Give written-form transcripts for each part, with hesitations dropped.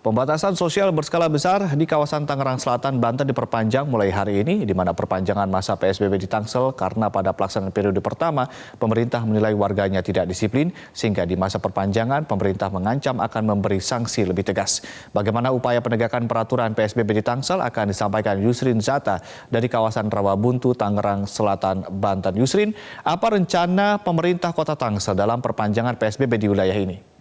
Pembatasan sosial berskala besar di kawasan Tangerang Selatan, Banten diperpanjang mulai hari ini, di mana perpanjangan masa PSBB di Tangsel karena pada pelaksanaan periode pertama, pemerintah menilai warganya tidak disiplin, sehingga di masa perpanjangan, pemerintah mengancam akan memberi sanksi lebih tegas. Bagaimana upaya penegakan peraturan PSBB di Tangsel akan disampaikan Yusrin Zata dari kawasan Rawabuntu, Tangerang Selatan, Banten. Yusrin, apa rencana pemerintah Kota Tangsel dalam perpanjangan PSBB di wilayah ini?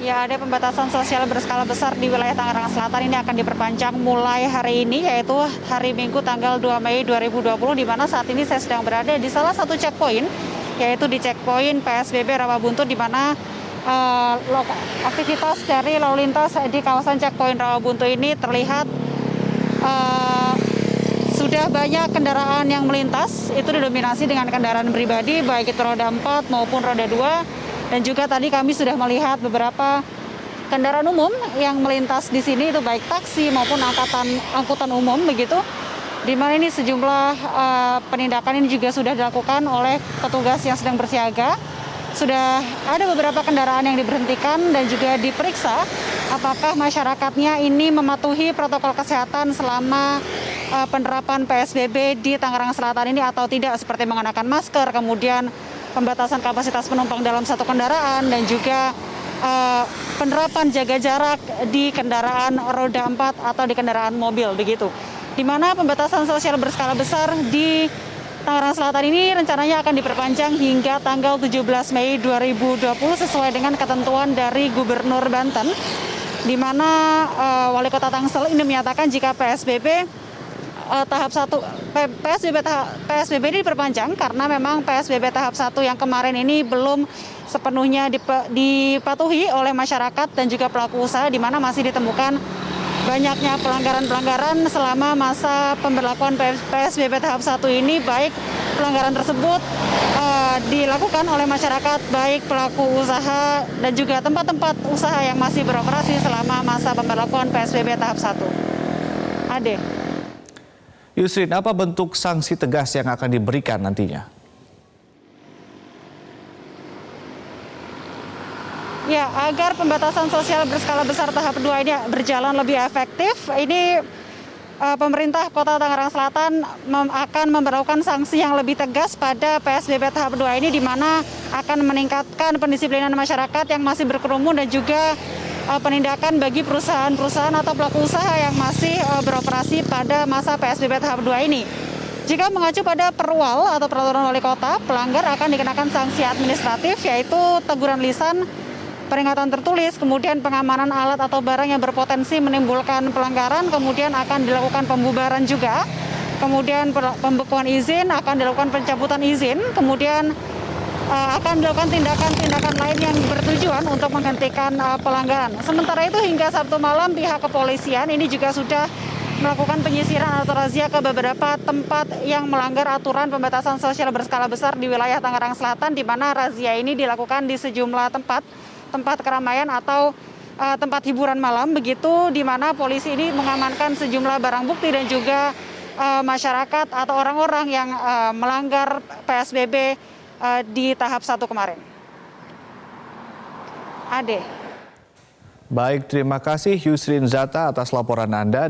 Ya, ada pembatasan sosial berskala besar di wilayah Tangerang Selatan ini akan diperpanjang mulai hari ini, yaitu hari Minggu tanggal 2 Mei 2020, di mana saat ini saya sedang berada di salah satu checkpoint, yaitu di checkpoint PSBB Rawabuntu, di mana aktivitas dari lalu lintas di kawasan checkpoint Rawabuntu ini terlihat sudah banyak kendaraan yang melintas. Itu didominasi dengan kendaraan pribadi, baik itu roda 4 maupun roda 2. Dan juga tadi kami sudah melihat beberapa kendaraan umum yang melintas di sini, itu baik taksi maupun angkutan umum begitu. Di mana ini sejumlah penindakan ini juga sudah dilakukan oleh petugas yang sedang bersiaga. Sudah ada beberapa kendaraan yang diberhentikan dan juga diperiksa apakah masyarakatnya ini mematuhi protokol kesehatan selama penerapan PSBB di Tangerang Selatan ini atau tidak, seperti mengenakan masker, kemudian pembatasan kapasitas penumpang dalam satu kendaraan, dan juga penerapan jaga jarak di kendaraan roda 4 atau di kendaraan mobil begitu. Di mana pembatasan sosial berskala besar di Tangerang Selatan ini rencananya akan diperpanjang hingga tanggal 17 Mei 2020 sesuai dengan ketentuan dari Gubernur Banten, di mana Wali Kota Tangsel ini menyatakan jika PSBB tahap 1 PSBB ini diperpanjang karena memang PSBB tahap 1 yang kemarin ini belum sepenuhnya dipatuhi oleh masyarakat dan juga pelaku usaha, di mana masih ditemukan banyaknya pelanggaran-pelanggaran selama masa pemberlakuan PSBB tahap 1 ini, baik pelanggaran tersebut dilakukan oleh masyarakat, baik pelaku usaha dan juga tempat-tempat usaha yang masih beroperasi selama masa pemberlakuan PSBB tahap 1. Ade. Yusrin, apa bentuk sanksi tegas yang akan diberikan nantinya? Ya, agar pembatasan sosial berskala besar tahap 2 ini berjalan lebih efektif, ini pemerintah Kota Tangerang Selatan akan memberlakukan sanksi yang lebih tegas pada PSBB tahap 2 ini, di mana akan meningkatkan pendisiplinan masyarakat yang masih berkerumun dan juga penindakan bagi perusahaan-perusahaan atau pelaku usaha yang masih beroperasi pada masa PSBB tahap 2 ini. Jika mengacu pada Perwal atau Peraturan Wali Kota, pelanggar akan dikenakan sanksi administratif, yaitu teguran lisan, peringatan tertulis, kemudian pengamanan alat atau barang yang berpotensi menimbulkan pelanggaran, kemudian akan dilakukan pembubaran juga, kemudian pembekuan izin, akan dilakukan pencabutan izin, kemudian akan dilakukan tindakan-tindakan lain yang bertujuan untuk menghentikan pelanggaran. Sementara itu hingga Sabtu malam pihak kepolisian ini juga sudah melakukan penyisiran atau razia ke beberapa tempat yang melanggar aturan pembatasan sosial berskala besar di wilayah Tangerang Selatan, di mana razia ini dilakukan di sejumlah tempat keramaian atau tempat hiburan malam begitu, di mana polisi ini mengamankan sejumlah barang bukti dan juga masyarakat atau orang-orang yang melanggar PSBB di tahap 1 kemarin. Ade. Baik, terima kasih Yusrin Zata atas laporan Anda.